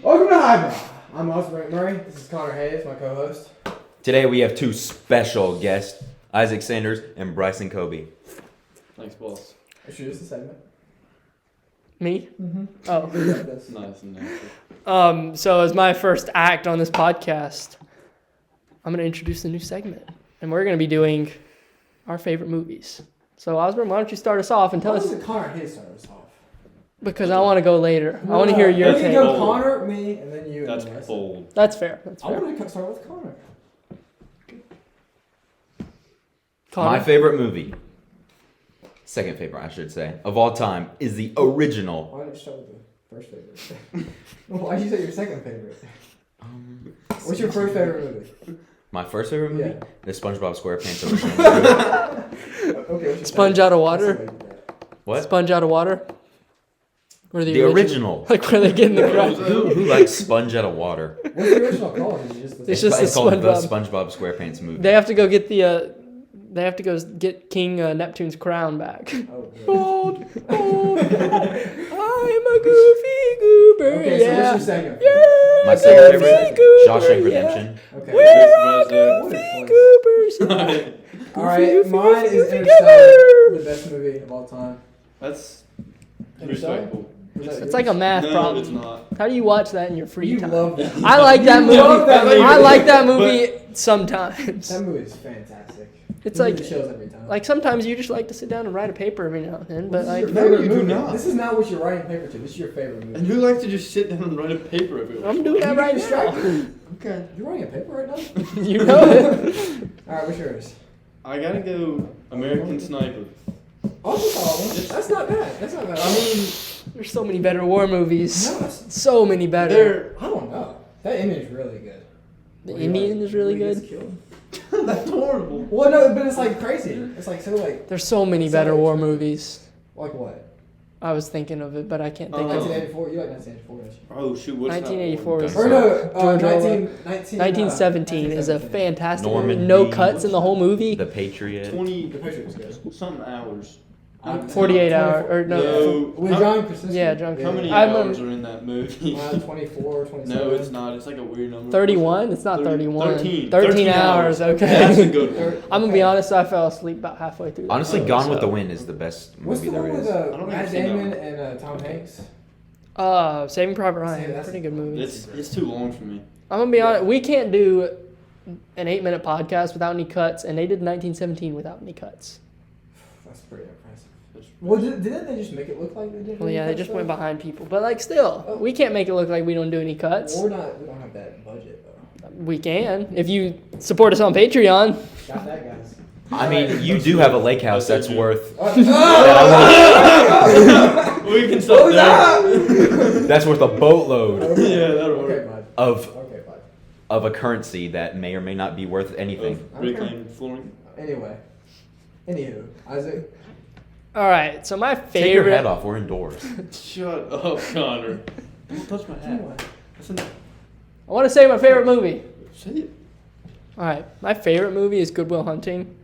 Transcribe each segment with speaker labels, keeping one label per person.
Speaker 1: Welcome to Highbrow. I'm Osborne Murray. This is Connor Hayes, my co-host.
Speaker 2: Today we have two special guests, Isaac Sanders and Bryson Kobe.
Speaker 3: Thanks, boss.
Speaker 1: Introduce the segment.
Speaker 4: Me?
Speaker 1: Mm-hmm.
Speaker 4: Oh.
Speaker 3: Nice and nasty.
Speaker 4: So as my first act on this podcast, I'm going to introduce a new segment. And we're going to be doing our favorite movies. So Osborne, why don't you start us off and tell us...
Speaker 1: Why does Connor Hayes start us off?
Speaker 4: Because I want to go later. I want to hear your
Speaker 1: take.
Speaker 4: take.
Speaker 1: Go Connor, me, and then you.
Speaker 3: That's
Speaker 1: and then
Speaker 3: bold.
Speaker 4: That's fair. That's
Speaker 1: I
Speaker 4: fair.
Speaker 1: want to start with Connor.
Speaker 4: Connor?
Speaker 2: My favorite movie, second favorite I should say, of all time is the original.
Speaker 1: Why didn't you start with the first favorite? Why did you say your second favorite? What's your first favorite movie?
Speaker 2: My first favorite movie?
Speaker 1: Yeah.
Speaker 2: The SpongeBob SquarePants original movie.
Speaker 1: Okay. What's your
Speaker 4: Sponge
Speaker 1: second?
Speaker 4: out of water?
Speaker 1: That's the way you do that.
Speaker 2: What?
Speaker 4: Sponge out of water? Or
Speaker 2: The original.
Speaker 4: Like where they get in the ground.
Speaker 2: Who likes sponge out of water?
Speaker 1: What's the original called? Is it just the
Speaker 4: It's just the
Speaker 2: It's called the
Speaker 4: SpongeBob.
Speaker 2: SpongeBob SquarePants movie.
Speaker 4: They have to go get the... They have to go get King Neptune's crown back.
Speaker 1: Oh, good.
Speaker 4: Gold, gold. I'm a goofy goober.
Speaker 1: Okay, so
Speaker 4: yeah.
Speaker 1: what's your second?
Speaker 4: You're
Speaker 2: My
Speaker 4: a
Speaker 2: second
Speaker 4: goofy
Speaker 2: favorite,
Speaker 4: goober,
Speaker 2: Shawshank
Speaker 4: yeah.
Speaker 2: Redemption.
Speaker 1: Okay.
Speaker 4: We're all
Speaker 3: What a
Speaker 4: goofy goobers.
Speaker 1: All right,
Speaker 4: Goofy,
Speaker 1: mine
Speaker 4: goofy,
Speaker 1: is
Speaker 4: goofy
Speaker 1: Interstellar,
Speaker 4: goober.
Speaker 1: the best movie of all time.
Speaker 3: That's
Speaker 1: Interstellar?
Speaker 3: respectful.
Speaker 1: Was that
Speaker 4: It's
Speaker 1: yours?
Speaker 4: like a math
Speaker 3: No,
Speaker 4: problem.
Speaker 3: it's not.
Speaker 4: How do you watch that in your free
Speaker 1: You
Speaker 4: time?
Speaker 1: love that.
Speaker 4: I like that
Speaker 1: You
Speaker 4: movie.
Speaker 1: love that movie.
Speaker 4: I like that movie sometimes.
Speaker 1: That movie is fantastic.
Speaker 4: It's
Speaker 1: It
Speaker 4: like
Speaker 1: gives you chills every time.
Speaker 4: like sometimes you just like to sit down and write a paper every now and then, but
Speaker 1: This is
Speaker 4: like
Speaker 1: your
Speaker 3: No,
Speaker 1: favorite
Speaker 3: you do
Speaker 1: movie.
Speaker 3: not.
Speaker 1: This is not what you're writing paper to. This is your favorite movie.
Speaker 3: And who likes to just sit down and write a paper of it?
Speaker 4: I'm doing that right now.
Speaker 1: distracted.
Speaker 3: Okay.
Speaker 1: You're writing a paper right now?
Speaker 4: You know it.
Speaker 1: All right, what's yours?
Speaker 3: I gotta go American Sniper.
Speaker 1: Oh, that's not bad. That's not bad.
Speaker 3: I mean,
Speaker 4: There's so many better war movies.
Speaker 1: no, that's,
Speaker 4: So many better.
Speaker 3: they're
Speaker 1: I don't know. That Indian is really good.
Speaker 4: The
Speaker 1: Where he,
Speaker 4: Indian is really
Speaker 1: where he
Speaker 4: good.
Speaker 1: gets killed.
Speaker 3: that's horrible.
Speaker 1: Well, no, but it's like crazy. It's like so like
Speaker 4: There's so many better war movies.
Speaker 1: what?
Speaker 4: I was thinking of it, but I can't think
Speaker 3: Oh.
Speaker 4: of it.
Speaker 1: 1984. You like 1984, don't you?
Speaker 3: Oh shoot, what's
Speaker 4: 1984
Speaker 3: that
Speaker 4: is-
Speaker 3: one?
Speaker 1: Or no,
Speaker 4: George Orwell.
Speaker 1: 1917
Speaker 4: 1917 is a fantastic
Speaker 2: Normandy.
Speaker 4: movie. No cuts in the whole movie.
Speaker 2: The Patriot.
Speaker 3: 20
Speaker 1: The picture was good.
Speaker 3: something hours.
Speaker 4: 48 hours or no.
Speaker 1: With
Speaker 3: How-
Speaker 1: John Krasinski.
Speaker 4: Yeah, John
Speaker 3: How many
Speaker 4: I'm
Speaker 3: hours are in that movie?
Speaker 1: 24, 27.
Speaker 3: No, it's not. It's like a weird number.
Speaker 4: 31? It's not
Speaker 3: 30
Speaker 4: 31.
Speaker 3: 13.
Speaker 4: 13 hours.
Speaker 3: That's
Speaker 4: Okay.
Speaker 3: a good one.
Speaker 4: I'm gonna be honest. I fell asleep about halfway through. that
Speaker 2: Honestly,
Speaker 4: movie,
Speaker 2: Gone with
Speaker 4: so.
Speaker 2: the Wind is the best
Speaker 1: What's
Speaker 2: movie
Speaker 1: the
Speaker 2: there
Speaker 1: one with
Speaker 2: is.
Speaker 3: I don't think
Speaker 1: Matt
Speaker 3: I've seen that
Speaker 1: Damon
Speaker 3: one.
Speaker 1: and Tom Hanks?
Speaker 4: Saving Private
Speaker 1: See,
Speaker 4: Ryan.
Speaker 1: that's-
Speaker 4: Pretty good movie.
Speaker 3: It's too long for me.
Speaker 4: I'm gonna be honest. We can't do an 8-minute podcast without any cuts, and they did 1917 without any cuts.
Speaker 1: That's pretty impressive.
Speaker 3: It's-
Speaker 1: Well, didn't they just make it look like they did?
Speaker 4: Well, yeah, they just went
Speaker 1: by.
Speaker 4: behind people, but like still,
Speaker 1: Oh.
Speaker 4: we can't make it look like we don't do any cuts.
Speaker 1: We don't have that budget though.
Speaker 4: We can if you support us on Patreon.
Speaker 1: Got that, guys.
Speaker 2: I mean, you do have a lake house that's worth
Speaker 3: We can stop there.
Speaker 2: that's worth a boatload
Speaker 3: Yeah, that'll
Speaker 1: Okay,
Speaker 3: work.
Speaker 1: bud.
Speaker 2: of
Speaker 1: Okay, bud.
Speaker 2: of a currency that may or may not be worth anything.
Speaker 3: Reclaimed flooring.
Speaker 1: Anyway. Anywho, Isaac.
Speaker 4: All right, so my
Speaker 2: Take your head
Speaker 4: favorite.
Speaker 2: off. We're indoors.
Speaker 3: Shut up, Connor. Don't touch my hat.
Speaker 1: Anyway.
Speaker 3: Listen,
Speaker 4: I want to say my favorite movie.
Speaker 3: say it.
Speaker 4: All right, my favorite movie is Good Will Hunting.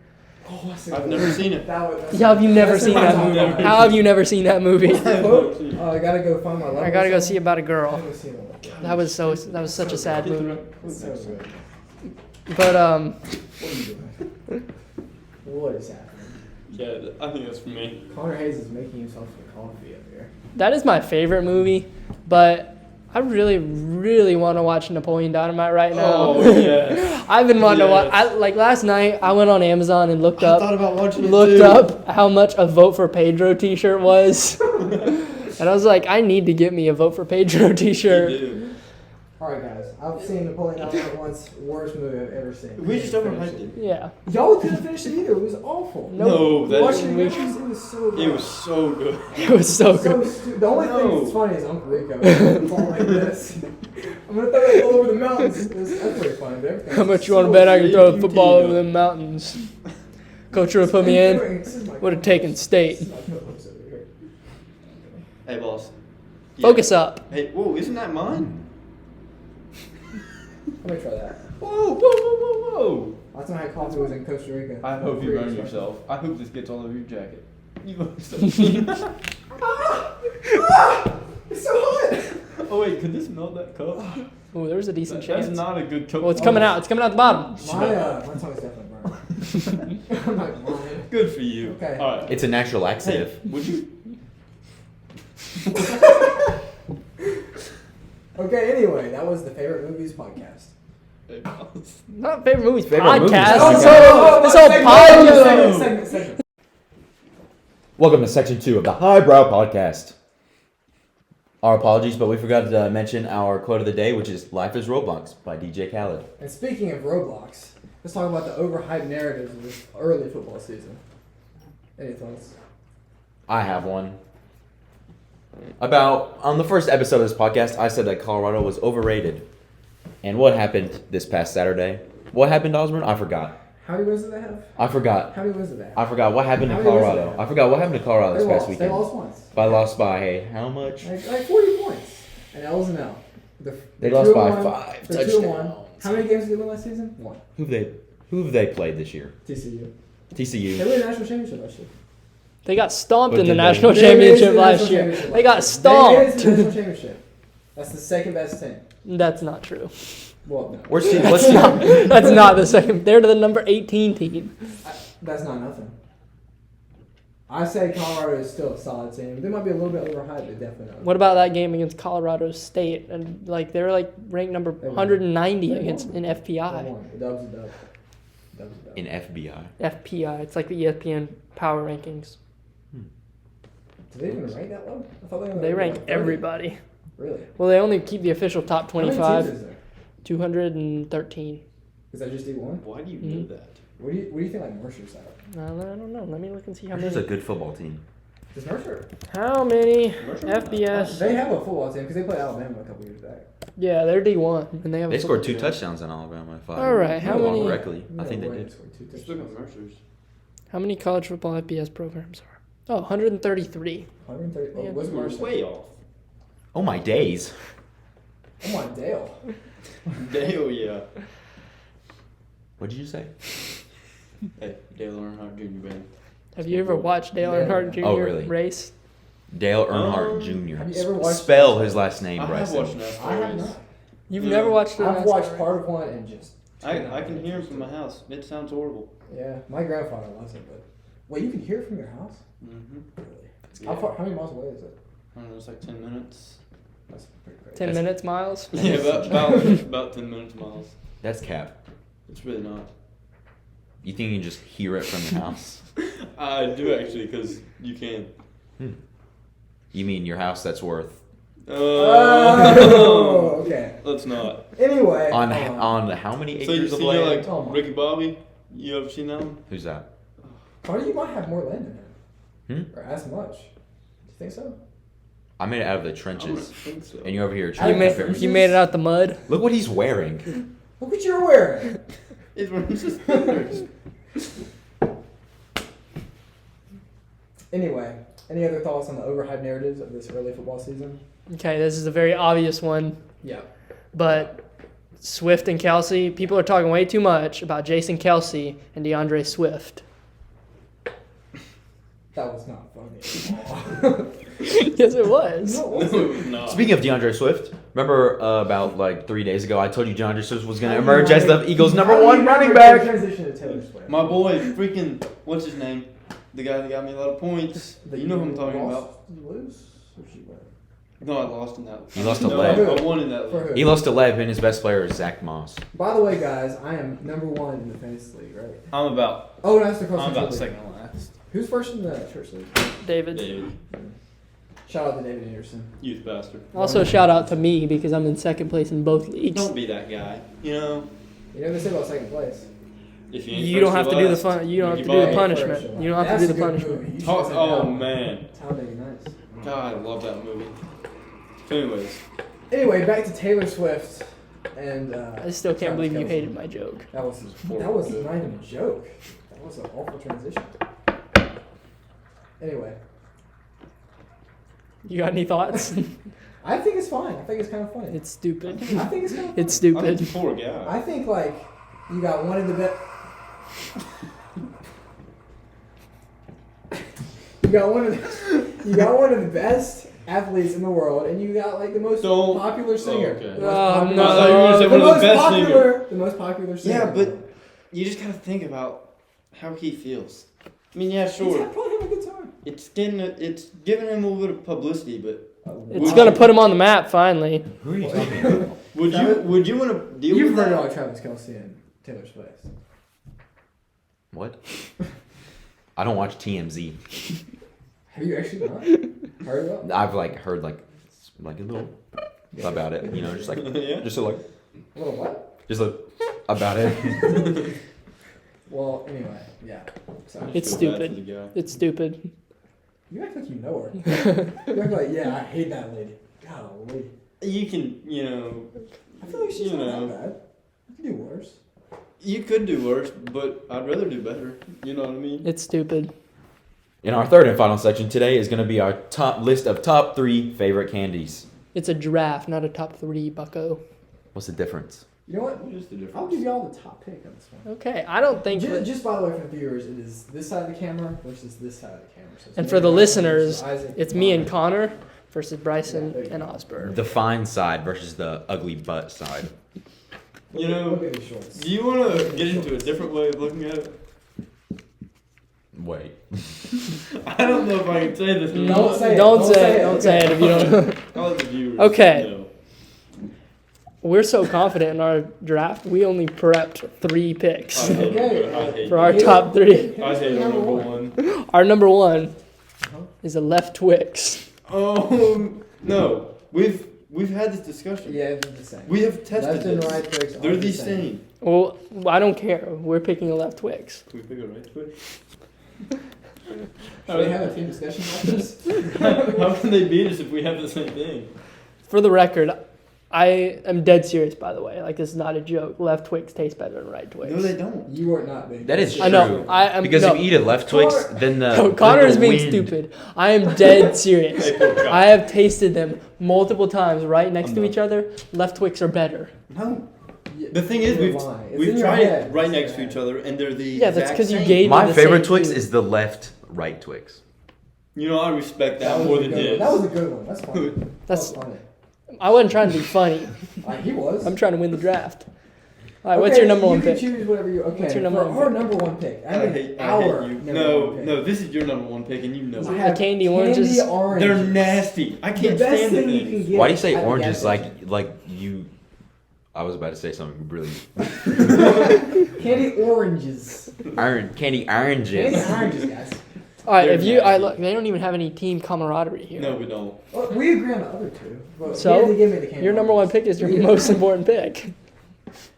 Speaker 1: Oh,
Speaker 3: I've never seen it.
Speaker 4: How have you never seen that movie?
Speaker 3: Never.
Speaker 4: How have you never seen that movie?
Speaker 1: Oh, I gotta go find my love.
Speaker 4: I gotta go see About a Girl.
Speaker 1: I gotta see it.
Speaker 4: That was such a sad movie.
Speaker 1: It's so good.
Speaker 4: But
Speaker 1: What are you doing? What is happening?
Speaker 3: Yeah, I think that's for me.
Speaker 1: Connor Hayes is making himself some coffee up here.
Speaker 4: that is my favorite movie. But I really, really want to watch Napoleon Dynamite right now.
Speaker 3: Oh, yes.
Speaker 4: I've been wanting to watch.
Speaker 3: Yes.
Speaker 4: Like last night, I went on Amazon and looked
Speaker 3: I
Speaker 4: up.
Speaker 3: thought about watching it
Speaker 4: Looked
Speaker 3: too.
Speaker 4: up how much a Vote for Pedro t-shirt was. And I was like, I need to get me a Vote for Pedro
Speaker 3: You
Speaker 4: t-shirt.
Speaker 3: do.
Speaker 1: Alright, guys. I've seen Napoleon Dynamite once. Worst movie I've ever seen.
Speaker 3: We just overhyped it.
Speaker 4: Yeah.
Speaker 1: Y'all couldn't finish it either. It was awful.
Speaker 3: No, that
Speaker 1: Watching the movies, it was so good.
Speaker 3: it was so good.
Speaker 4: It was so
Speaker 1: So
Speaker 4: good.
Speaker 1: stupid. The only thing
Speaker 3: No.
Speaker 1: that's funny is Uncle Rico falling like this. I'm gonna throw it all over the mountains. That's pretty funny. But everything
Speaker 4: How
Speaker 1: was
Speaker 4: much you
Speaker 1: so
Speaker 4: want to bet I can throw a
Speaker 3: crazy.
Speaker 4: football over the mountains? Coach would have put me in. Would have taken state.
Speaker 3: Hey, boss.
Speaker 4: Focus up.
Speaker 3: Hey, whoa, isn't that mine?
Speaker 1: Let me try that.
Speaker 3: Whoa, whoa, whoa, whoa, whoa!
Speaker 1: Last time I had coffee was in Costa Rica.
Speaker 3: I hope you
Speaker 1: Pretty
Speaker 3: burn
Speaker 1: special.
Speaker 3: yourself. I hope this gets all over your jacket. You look so mean.
Speaker 1: It's so hot.
Speaker 3: Oh wait, could this melt that cup?
Speaker 4: Oh, there's a decent
Speaker 3: That's
Speaker 4: chance.
Speaker 3: not a good cup.
Speaker 4: Well, it's coming out. It's coming out the bottom.
Speaker 1: My tongue's definitely burned. I'm not lying.
Speaker 3: Good for you.
Speaker 1: Okay.
Speaker 3: All right.
Speaker 2: It's a natural
Speaker 3: Hey,
Speaker 2: laxative.
Speaker 3: would you?
Speaker 1: Okay, anyway, that was the Favorite Movies podcast.
Speaker 4: Not favorite movies.
Speaker 2: Favorite movies
Speaker 4: Podcast.
Speaker 2: podcast.
Speaker 4: This whole podcast.
Speaker 1: Segment.
Speaker 2: Welcome to section 2 of the Highbrow Podcast. Our apologies, but we forgot to mention our quote of the day, which is "Life is Roblox" by DJ Khaled.
Speaker 1: And speaking of Roblox, let's talk about the overhyped narratives of this early football season. Any thoughts?
Speaker 2: I have one. On the first episode of this podcast, I said that Colorado was overrated. And what happened this past Saturday? What happened, Osborne? I forgot.
Speaker 1: How many wins did they have?
Speaker 2: I forgot.
Speaker 1: How many wins did they have?
Speaker 2: I forgot what happened
Speaker 1: How
Speaker 2: in
Speaker 1: many wins did
Speaker 2: Colorado.
Speaker 1: they have?
Speaker 2: I forgot what happened to Colorado this past
Speaker 1: They
Speaker 2: weekend.
Speaker 1: lost once.
Speaker 2: I lost by how much?
Speaker 1: Like 40 points. And L's an L.
Speaker 2: They lost by 5
Speaker 1: They're 2-1.
Speaker 2: touchdowns.
Speaker 1: How many games did they win last season? 1.
Speaker 2: Who have they played this year?
Speaker 1: TCU. They
Speaker 2: TCU.
Speaker 1: won the national championship last year.
Speaker 4: They got stomped
Speaker 2: But
Speaker 4: in the
Speaker 2: did they-
Speaker 4: national
Speaker 1: They made it to
Speaker 4: championship
Speaker 1: the
Speaker 4: last
Speaker 1: national
Speaker 4: year.
Speaker 1: championship
Speaker 4: They got
Speaker 1: last year. They made it to
Speaker 4: stomped.
Speaker 1: the national championship. That's the second best team.
Speaker 4: That's not true.
Speaker 1: Well, no.
Speaker 2: What's
Speaker 4: That's
Speaker 2: the
Speaker 4: not, that's not the second. They're the number 18 team.
Speaker 1: That's not nothing. I say Colorado is still a solid team. They might be a little bit overhyped, but definitely not.
Speaker 4: What about that game against Colorado State? And like they're like ranked number
Speaker 1: They won.
Speaker 4: 190
Speaker 1: They
Speaker 4: against
Speaker 1: won.
Speaker 4: in
Speaker 1: They
Speaker 4: FPI.
Speaker 1: won. The Dubs are dub. Dubs are dub.
Speaker 2: in FBI?
Speaker 4: FPI. It's like the ESPN power rankings.
Speaker 1: Do they even rank that low? I thought
Speaker 4: They rank
Speaker 1: like 30.
Speaker 4: everybody.
Speaker 1: Really?
Speaker 4: Well, they only keep the official top
Speaker 1: How many
Speaker 4: 25.
Speaker 1: teams is there?
Speaker 4: 213.
Speaker 1: Is that just D1?
Speaker 3: Why do you
Speaker 4: Mhm.
Speaker 3: know that?
Speaker 1: What do you think like Mercer's at?
Speaker 4: I don't know. Let me look and see how
Speaker 2: There's a
Speaker 4: many.
Speaker 2: good football team.
Speaker 1: Does Mercer?
Speaker 4: How many
Speaker 3: Mercer?
Speaker 4: FBS?
Speaker 1: They have a football team because they played Alabama a couple years back.
Speaker 4: Yeah, they're D1 and they have.
Speaker 2: They
Speaker 4: a
Speaker 2: scored
Speaker 4: football
Speaker 2: 2
Speaker 4: team.
Speaker 2: touchdowns on Alabama. If I
Speaker 4: All right, how
Speaker 2: recall
Speaker 4: many-
Speaker 2: correctly. I think they
Speaker 1: No way,
Speaker 2: did.
Speaker 1: scored 2
Speaker 3: Let's look
Speaker 1: touchdowns.
Speaker 3: at Mercer's.
Speaker 4: How many college football FBS programs are? Oh, 133.
Speaker 1: 130. Oh,
Speaker 4: Yeah,
Speaker 1: what's
Speaker 3: We're
Speaker 1: Mercer?
Speaker 3: way off.
Speaker 2: Oh my days.
Speaker 1: Oh my Dale.
Speaker 3: Dale, yeah.
Speaker 2: What did you say?
Speaker 3: Hey, Dale Earnhardt Jr. man.
Speaker 4: Have you ever watched Dale
Speaker 1: Yeah.
Speaker 4: Earnhardt Jr.
Speaker 2: Oh, really?
Speaker 4: race?
Speaker 2: Dale Earnhardt
Speaker 3: Um,
Speaker 2: Jr.
Speaker 1: have you ever watched-
Speaker 2: Spell his last name,
Speaker 3: I have
Speaker 2: Bryson.
Speaker 3: watched NASCAR
Speaker 1: I have
Speaker 3: race.
Speaker 1: not.
Speaker 4: You've
Speaker 3: Yeah.
Speaker 4: never watched it?
Speaker 1: I've watched part of one and just.
Speaker 3: I can hear him from my house. It sounds horrible.
Speaker 1: Yeah, my grandfather loves it, but wait, you can hear it from your house?
Speaker 3: Mm-hmm.
Speaker 1: Really? How many miles away is it?
Speaker 3: I don't know, it's like 10 minutes.
Speaker 1: That's pretty crazy.
Speaker 4: 10
Speaker 2: That's-
Speaker 4: minutes, Miles?
Speaker 3: Yeah, about 10 minutes miles.
Speaker 2: That's cap.
Speaker 3: It's really not.
Speaker 2: You think you can just hear it from your house?
Speaker 3: I do actually, because you can.
Speaker 2: You mean your house that's worth
Speaker 1: Oh, okay.
Speaker 3: Let's not.
Speaker 1: Anyway.
Speaker 2: on how many
Speaker 3: So you
Speaker 2: acres of
Speaker 3: see, you're
Speaker 2: land?
Speaker 3: like
Speaker 1: Oh my.
Speaker 3: Ricky Bobby. You ever seen that one?
Speaker 2: Who's that?
Speaker 1: Carter, you might have more land than him.
Speaker 2: Hmm?
Speaker 1: Or as much. Do you think so?
Speaker 2: I made it out of the
Speaker 3: I don't
Speaker 2: trenches,
Speaker 3: think so.
Speaker 2: and you're over here
Speaker 1: I
Speaker 4: You
Speaker 2: trying to
Speaker 1: made-
Speaker 2: compare.
Speaker 1: Trenches?
Speaker 4: you made it out the mud?
Speaker 2: Look what he's wearing.
Speaker 1: Look what you're wearing.
Speaker 3: It's one of his fingers.
Speaker 1: Anyway, any other thoughts on the overhyped narratives of this early football season?
Speaker 4: Okay, this is a very obvious one,
Speaker 1: Yeah.
Speaker 4: but Swift and Kelsey, people are talking way too much about Jason Kelsey and DeAndre Swift.
Speaker 1: That was not funny at all.
Speaker 4: Yes, it was.
Speaker 1: No,
Speaker 3: No, it was not.
Speaker 2: Speaking of DeAndre Swift, remember about like 3 days ago, I told you DeAndre Swift was going to emerge as the Eagles' number 1 running back.
Speaker 1: Transition to Taylor Swift.
Speaker 3: My boy, freaking, what's his name? The guy that got me a lot of points. You know who I'm talking about.
Speaker 1: Lose? Or she win?
Speaker 3: No, I lost in that.
Speaker 2: He lost to
Speaker 3: no,
Speaker 2: Lev.
Speaker 3: I won in that.
Speaker 1: For
Speaker 3: league.
Speaker 1: who?
Speaker 2: He lost to Lev, and his best player is Zach Moss.
Speaker 1: By the way, guys, I am number 1 in the fantasy league, right?
Speaker 3: I'm about.
Speaker 1: Oh, no, that's the cross
Speaker 3: I'm about
Speaker 1: country league.
Speaker 3: second to last.
Speaker 1: Who's first in the church league?
Speaker 4: David.
Speaker 3: David,
Speaker 1: Shout out to David Anderson.
Speaker 3: youth pastor.
Speaker 4: Also, shout out to me because I'm in second place in both leagues.
Speaker 3: Don't be that guy. You know,
Speaker 1: You know what they say about second place?
Speaker 3: if you ain't
Speaker 4: You don't
Speaker 3: first,
Speaker 4: have to
Speaker 3: you're
Speaker 4: do the
Speaker 3: last.
Speaker 4: fun. You don't have to
Speaker 3: Ricky
Speaker 4: do the
Speaker 3: Bobby.
Speaker 4: punishment. You don't have to do the punishment.
Speaker 1: You should
Speaker 3: Talk,
Speaker 1: have said
Speaker 3: oh
Speaker 1: that.
Speaker 3: man,
Speaker 1: How they nice.
Speaker 3: God, I love that movie. So anyways,
Speaker 1: Anyway, back to Taylor Swift and.
Speaker 4: I still can't believe you hated my joke.
Speaker 1: That was
Speaker 3: horrible.
Speaker 1: that was not even a joke. That was an awful transition. Anyway,
Speaker 4: You got any thoughts?
Speaker 1: I think it's fine. I think it's kind of funny.
Speaker 4: It's stupid.
Speaker 1: I think it's kind of
Speaker 4: It's
Speaker 3: I'm a
Speaker 4: stupid.
Speaker 3: poor guy.
Speaker 1: I think like you got one of the best. You got one of the best athletes in the world, and you got like the most popular singer.
Speaker 3: okay.
Speaker 1: The most
Speaker 4: Oh,
Speaker 1: popular-
Speaker 4: no.
Speaker 3: I thought you were gonna say
Speaker 1: the
Speaker 3: one of the
Speaker 1: most
Speaker 3: best
Speaker 1: popular, the most popular singer.
Speaker 3: Yeah, but you just gotta think about how he feels. I mean, yeah,
Speaker 1: he's
Speaker 3: sure.
Speaker 1: probably having a good time.
Speaker 3: It's giving him a little bit of publicity, but
Speaker 4: It's gonna put him on the map finally.
Speaker 2: Who are you talking about?
Speaker 3: would you want to deal
Speaker 1: You've
Speaker 3: with
Speaker 1: heard
Speaker 3: that?
Speaker 1: about Travis Kelce and Taylor Swift.
Speaker 2: What? I don't watch TMZ.
Speaker 1: Have you actually not heard about?
Speaker 2: I've like heard like a little about it. You know, just like
Speaker 3: Yeah.
Speaker 2: just like
Speaker 1: Little what?
Speaker 2: just like about it.
Speaker 1: Well, anyway, yeah. So
Speaker 4: It's
Speaker 3: Feel bad
Speaker 4: stupid.
Speaker 3: for the guy.
Speaker 4: It's stupid.
Speaker 1: you act like you know her. You act like, yeah, I hate that lady. Golly.
Speaker 3: You can,
Speaker 1: I feel like she's
Speaker 3: You
Speaker 1: not
Speaker 3: know.
Speaker 1: that bad. I can do worse.
Speaker 3: you could do worse, but I'd rather do better. You know what I mean?
Speaker 4: It's stupid.
Speaker 2: In our third and final section today is going to be our top list of top 3 favorite candies.
Speaker 4: It's a draft, not a top 3, bucko.
Speaker 2: What's the difference?
Speaker 1: You know what?
Speaker 3: Just the difference.
Speaker 1: I'll give y'all the top pick on this one.
Speaker 4: Okay, I don't think.
Speaker 1: Just by the way, for the viewers, it is this side of the camera versus this side of the camera. So it's
Speaker 4: And
Speaker 1: me
Speaker 4: for the
Speaker 1: Ryan
Speaker 4: listeners,
Speaker 1: versus Isaac
Speaker 4: It's me and
Speaker 1: Connor.
Speaker 4: Connor versus Bryson and Osborne.
Speaker 2: The fine side versus the ugly butt side.
Speaker 3: You know,
Speaker 1: Look at these shorts.
Speaker 3: do you want to get into a different way of looking at it?
Speaker 2: Wait.
Speaker 3: I don't know if I can say this. or
Speaker 1: Don't
Speaker 3: not.
Speaker 1: say it.
Speaker 4: Don't say it. Don't say it if you don't.
Speaker 3: I'll let the viewers
Speaker 4: Okay.
Speaker 3: know.
Speaker 4: We're so confident in our draft. We only prepped 3 picks
Speaker 3: I hate
Speaker 1: Okay.
Speaker 3: it. I hate
Speaker 4: for
Speaker 3: it.
Speaker 4: our top 3.
Speaker 3: I hate our number one.
Speaker 4: Our number 1
Speaker 1: Uh-huh.
Speaker 4: is a left Twix.
Speaker 3: No, we've had this discussion.
Speaker 1: Yeah, they're the same.
Speaker 3: We have tested
Speaker 1: Left and
Speaker 3: this.
Speaker 1: right picks.
Speaker 3: They're
Speaker 1: are
Speaker 3: the
Speaker 1: same.
Speaker 3: same.
Speaker 4: Well, I don't care. We're picking a left Twix.
Speaker 3: Can we pick a right twitch?
Speaker 1: Should we have a team discussion about this?
Speaker 3: How can they beat us if we have the same thing?
Speaker 4: For the record, I am dead serious, by the way. Like, this is not a joke. Left Twix tastes better than right Twix.
Speaker 3: No, they don't.
Speaker 1: You are not being.
Speaker 2: That is true.
Speaker 4: I know. I am
Speaker 2: Because
Speaker 4: no,
Speaker 2: if you eat a left Twix,
Speaker 1: Connor-
Speaker 2: then the
Speaker 4: no, Connor
Speaker 2: then
Speaker 4: is
Speaker 2: the
Speaker 4: being
Speaker 2: wind-
Speaker 4: stupid. I am dead serious.
Speaker 3: Hey, poor guy.
Speaker 4: I have tasted them multiple times right next
Speaker 3: I'm
Speaker 4: to
Speaker 3: not.
Speaker 4: each other. Left Twix are better.
Speaker 3: No.
Speaker 1: Yeah,
Speaker 3: The thing is,
Speaker 1: you're lying. It's in
Speaker 3: we've
Speaker 1: your
Speaker 3: tried
Speaker 1: head.
Speaker 3: it right
Speaker 1: It's in
Speaker 3: next
Speaker 1: your
Speaker 3: to each
Speaker 1: head.
Speaker 3: other, and they're the
Speaker 4: Yeah, that's
Speaker 3: exact
Speaker 4: because you
Speaker 3: same.
Speaker 4: gave me
Speaker 2: My
Speaker 4: the
Speaker 2: favorite
Speaker 4: same
Speaker 2: Twix
Speaker 4: food.
Speaker 2: is the left right Twix.
Speaker 3: You know, I respect that
Speaker 1: That was
Speaker 3: more
Speaker 1: a
Speaker 3: than
Speaker 1: good one.
Speaker 3: his.
Speaker 1: That was a good one. That's funny.
Speaker 4: That's.
Speaker 1: That was funny.
Speaker 4: I wasn't trying to be funny.
Speaker 1: He was.
Speaker 4: I'm trying to win the draft. All right, what's your number 1
Speaker 1: You can
Speaker 4: pick?
Speaker 1: choose whatever you. Okay.
Speaker 4: What's your number
Speaker 1: for
Speaker 4: 1
Speaker 1: our
Speaker 4: pick?
Speaker 1: number 1 pick. I
Speaker 3: I
Speaker 1: mean,
Speaker 3: hate
Speaker 1: our
Speaker 3: you.
Speaker 1: number
Speaker 3: No,
Speaker 1: 1 pick.
Speaker 3: no, this is your number 1 pick, and you know
Speaker 1: I
Speaker 3: it.
Speaker 1: have
Speaker 4: candy oranges?
Speaker 1: oranges.
Speaker 3: They're nasty. I
Speaker 1: The
Speaker 3: can't
Speaker 1: best
Speaker 3: stand the
Speaker 1: thing you
Speaker 3: things.
Speaker 1: can get.
Speaker 2: Why do you say
Speaker 1: at the
Speaker 2: oranges
Speaker 1: gas
Speaker 2: like
Speaker 1: station.
Speaker 2: you? I was about to say something really
Speaker 1: Candy oranges.
Speaker 2: candy
Speaker 1: Candy
Speaker 2: oranges.
Speaker 1: oranges, guys.
Speaker 4: All right,
Speaker 3: They're
Speaker 4: if you, I
Speaker 3: nasty.
Speaker 4: look, they don't even have any team camaraderie here.
Speaker 3: No, we don't.
Speaker 1: Well, we agree on the other two. But
Speaker 4: So,
Speaker 1: he had to give me the candy
Speaker 4: Your number 1
Speaker 1: oranges.
Speaker 4: pick is your
Speaker 1: Yeah.
Speaker 4: most important pick.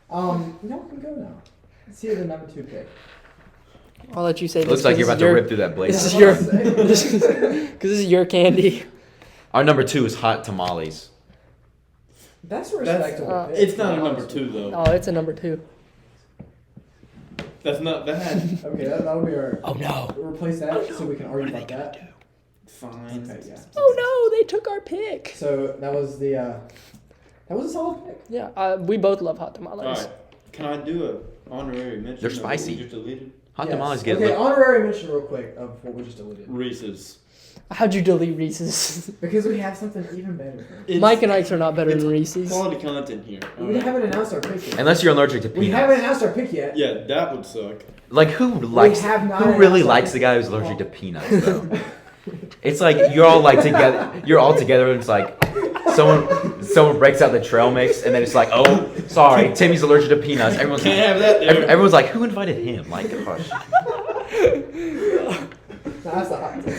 Speaker 1: No, we can go now. Let's see the number 2 pick.
Speaker 4: I'll let you say this.
Speaker 2: Looks like
Speaker 4: 'cause
Speaker 2: you're
Speaker 4: this
Speaker 2: about to
Speaker 4: your-
Speaker 2: rip through that
Speaker 4: This is
Speaker 2: blazer.
Speaker 4: your,
Speaker 1: Say.
Speaker 4: because this is your candy.
Speaker 2: Our number 2 is hot tamales.
Speaker 1: That's a respectable pick.
Speaker 3: It's not a
Speaker 1: to be
Speaker 3: number
Speaker 1: honest
Speaker 3: 2
Speaker 1: with you.
Speaker 3: though.
Speaker 4: Oh, it's a number 2.
Speaker 3: That's not bad.
Speaker 1: Okay, that'll be our.
Speaker 4: Oh no.
Speaker 1: Replace that so we can argue about that.
Speaker 3: Fine.
Speaker 1: Okay, yeah.
Speaker 4: Oh no, they took our pick.
Speaker 1: So that was the. That was a solid pick.
Speaker 4: Yeah, we both love hot tamales.
Speaker 3: All right. Can I do a honorary mention?
Speaker 2: They're
Speaker 3: of what we
Speaker 2: spicy.
Speaker 3: just deleted?
Speaker 2: Hot
Speaker 1: Yes.
Speaker 2: tamales get
Speaker 1: Okay,
Speaker 2: lit.
Speaker 1: honorary mention real quick of what we just deleted.
Speaker 3: Reese's.
Speaker 4: How'd you delete Reese's?
Speaker 1: Because we have something even better.
Speaker 3: It's
Speaker 4: Mike and Ike's are not better
Speaker 3: it's
Speaker 4: than Reese's.
Speaker 3: quality content here.
Speaker 1: We
Speaker 3: alright?
Speaker 1: haven't announced our pick yet.
Speaker 2: Unless you're allergic to
Speaker 1: We
Speaker 2: peanuts.
Speaker 1: haven't announced our pick yet.
Speaker 3: Yeah, that would suck.
Speaker 2: Like who likes?
Speaker 1: have not
Speaker 2: Who really
Speaker 1: announced
Speaker 2: likes
Speaker 1: our-
Speaker 2: the guy who's allergic to peanuts though? It's like you're all like together. You're all together. And it's like someone breaks out the trail mix, and then it's like, oh, sorry, Timmy's allergic to peanuts. Everyone's
Speaker 3: Can't
Speaker 2: like,
Speaker 3: have that there.
Speaker 2: everyone's like, who invited him? Like, hush.
Speaker 1: No, that's the hot take.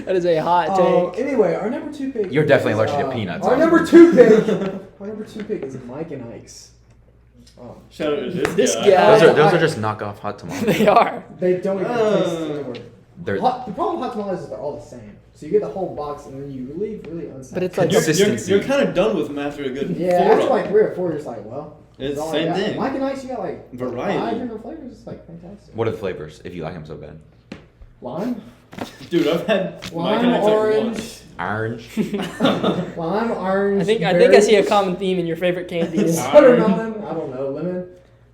Speaker 4: that is a hot take.
Speaker 1: Anyway, our number 2 pick.
Speaker 2: You're definitely
Speaker 1: is,
Speaker 2: allergic to peanuts.
Speaker 1: Our number 2 pick. Our number 2 pick is Mike and Ike's. Oh,
Speaker 3: Shout out to
Speaker 4: This
Speaker 3: guy.
Speaker 4: guy.
Speaker 2: Those are just knockoff hot tamales.
Speaker 4: They are.
Speaker 1: they don't even taste similar.
Speaker 2: They're
Speaker 1: The problem with hot tamales is they're all the same. So you get the whole box and then you leave really unsatisfied.
Speaker 4: But it's like
Speaker 2: Consistency.
Speaker 3: You're kind of done with them after a good
Speaker 1: yeah,
Speaker 3: 4
Speaker 1: after
Speaker 3: of
Speaker 1: like
Speaker 3: them.
Speaker 1: 3 or 4, you're just like, well,
Speaker 3: It's
Speaker 1: all
Speaker 3: the
Speaker 1: I
Speaker 3: same
Speaker 1: got.
Speaker 3: thing.
Speaker 1: Mike and Ike's, you got like
Speaker 3: Variety.
Speaker 1: 5 different flavors. It's like fantastic.
Speaker 2: What are the flavors? If you like them so bad.
Speaker 1: Lime?
Speaker 3: Dude, I've had Mike and
Speaker 1: Lime,
Speaker 3: Ike's like
Speaker 1: orange.
Speaker 2: Orange.
Speaker 1: Lime, orange.
Speaker 4: I think I see a common theme in your favorite candies.
Speaker 1: Watermelon. I don't know. Lemon.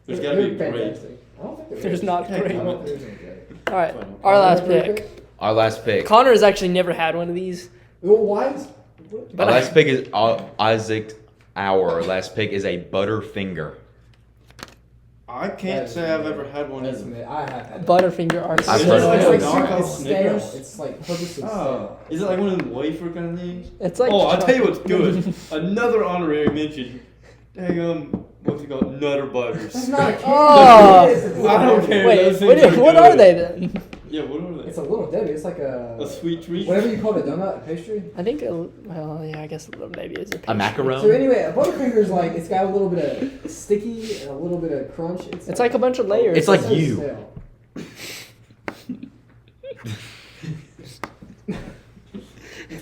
Speaker 3: There's gotta be
Speaker 1: They're
Speaker 3: grape.
Speaker 1: fantastic. I don't think there
Speaker 4: There's
Speaker 1: is.
Speaker 4: not
Speaker 3: Heck,
Speaker 4: grape.
Speaker 1: I
Speaker 3: no.
Speaker 1: don't think there's any grape.
Speaker 4: All right, our last pick.
Speaker 2: Our last pick.
Speaker 4: Connor has actually never had one of these.
Speaker 1: Well, why is?
Speaker 2: Our last pick is Isaac. Our last pick is a Butterfinger.
Speaker 3: I can't say I've ever had one
Speaker 1: That's
Speaker 3: either.
Speaker 1: me. I have had.
Speaker 4: Butterfinger are
Speaker 2: I've
Speaker 3: Is
Speaker 2: heard
Speaker 3: it
Speaker 2: of
Speaker 3: like
Speaker 2: it.
Speaker 3: a
Speaker 1: It's
Speaker 3: knockoff
Speaker 1: it's stale.
Speaker 3: Snickers?
Speaker 1: It's like purposely
Speaker 3: Oh,
Speaker 1: stale.
Speaker 3: is it like one of them wafer kind of things?
Speaker 4: It's like.
Speaker 3: Oh, I'll tell you what's good. Another honorary mention. Dang, what's it called? Nutter Butters.
Speaker 1: That's not a candy.
Speaker 4: Oh.
Speaker 1: It is. It's
Speaker 3: I don't care.
Speaker 4: Wait,
Speaker 3: Those
Speaker 4: what,
Speaker 3: things are
Speaker 4: what are
Speaker 3: good.
Speaker 4: they then?
Speaker 3: Yeah, what are they?
Speaker 1: It's a little Debbie. It's like
Speaker 3: A sweet treat.
Speaker 1: whatever you call it, a donut, a pastry.
Speaker 4: I think, well, yeah, I guess a little maybe is a
Speaker 2: A macaron.
Speaker 1: So anyway, a Butterfinger is like it's got a little bit of sticky and a little bit of crunch.
Speaker 4: It's like a bunch of layers.
Speaker 2: It's like
Speaker 1: so
Speaker 2: you.
Speaker 1: stale.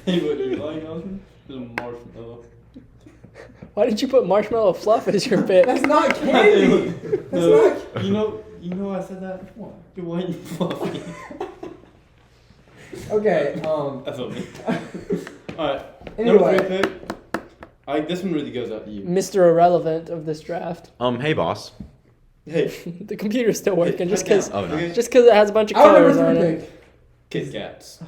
Speaker 3: Hey, what do you like, Austin? It's a marshmallow.
Speaker 4: Why did you put marshmallow fluff as your pick?
Speaker 1: That's not candy. That's
Speaker 3: No,
Speaker 1: not.
Speaker 3: you know I said that?
Speaker 1: What?
Speaker 3: You're white and fluffy.
Speaker 1: Okay.
Speaker 3: That's what I mean. Alright, number
Speaker 1: Anyway,
Speaker 3: 3 pick. This one really goes out to you.
Speaker 4: Mr. Irrelevant of this draft.
Speaker 2: Hey boss.
Speaker 3: Hey,
Speaker 4: The computer's still working just
Speaker 3: calm
Speaker 4: because
Speaker 2: Oh,
Speaker 3: down,
Speaker 2: no.
Speaker 3: okay?
Speaker 4: just because it has a bunch of
Speaker 1: our
Speaker 4: colors
Speaker 1: number
Speaker 4: on
Speaker 1: 3
Speaker 4: it.
Speaker 1: pick.
Speaker 3: Kit Kats.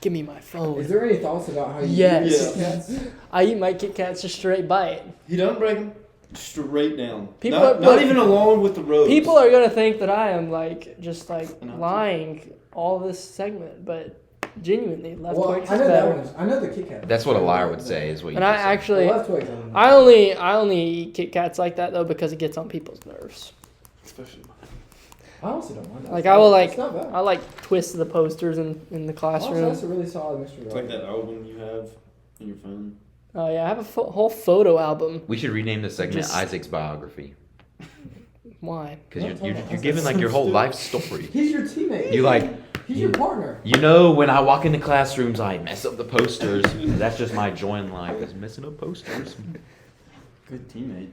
Speaker 4: Give me my phone.
Speaker 1: Is there any thoughts about how you
Speaker 4: Yes.
Speaker 1: eat Kit Kats?
Speaker 4: I eat my Kit Kats just straight bite.
Speaker 3: He doesn't break them. Straight down.
Speaker 4: People
Speaker 3: not,
Speaker 4: are-
Speaker 3: not
Speaker 4: look,
Speaker 3: even along with the road.
Speaker 4: People are gonna think that I am like just like
Speaker 3: No.
Speaker 4: lying all this segment, but genuinely, Left
Speaker 1: Well,
Speaker 4: Twix
Speaker 1: I
Speaker 4: is
Speaker 1: know that
Speaker 4: better.
Speaker 1: one. I know the Kit Kat.
Speaker 2: That's what a liar would say. Is what you.
Speaker 4: And I
Speaker 2: just said.
Speaker 4: actually,
Speaker 1: Left Twix. don't know.
Speaker 4: I only eat Kit Kats like that though because it gets on people's nerves.
Speaker 3: Especially mine.
Speaker 1: I honestly don't mind that.
Speaker 4: Like I will
Speaker 1: It's
Speaker 4: like
Speaker 1: not bad.
Speaker 4: I like twist the posters in the
Speaker 1: Honestly,
Speaker 4: classroom.
Speaker 1: that's a really solid mixture.
Speaker 3: It's like that album you have on your phone.
Speaker 4: Oh yeah, I have a whole photo album.
Speaker 2: We should rename the segment
Speaker 4: Just-
Speaker 2: Isaac's biography
Speaker 4: Why?
Speaker 2: because
Speaker 1: Don't tell
Speaker 2: you're
Speaker 1: me.
Speaker 2: giving like your whole life story.
Speaker 1: He's your teammate.
Speaker 2: You like.
Speaker 1: He's your partner.
Speaker 2: You know, when I walk into classrooms, I mess up the posters. That's just my joy in life, is messing up posters.
Speaker 3: Good teammate.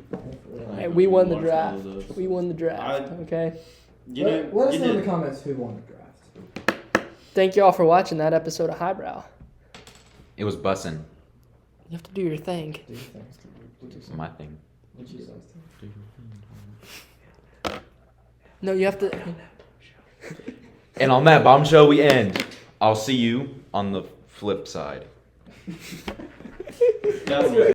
Speaker 4: Hey, we won the
Speaker 3: Marshmallow
Speaker 4: draft.
Speaker 3: does.
Speaker 4: We won the draft. Okay.
Speaker 3: You know,
Speaker 1: Let us
Speaker 3: you
Speaker 1: know in the
Speaker 3: did.
Speaker 1: comments who won the draft.
Speaker 4: Thank you all for watching that episode of Highbrow.
Speaker 2: It was bussin'.
Speaker 4: You have to do your thing.
Speaker 1: Do you think?
Speaker 2: It's my thing.
Speaker 1: What you say?
Speaker 4: No, you have to.
Speaker 2: And on that bombshell, we end. I'll see you on the flip side.
Speaker 3: That was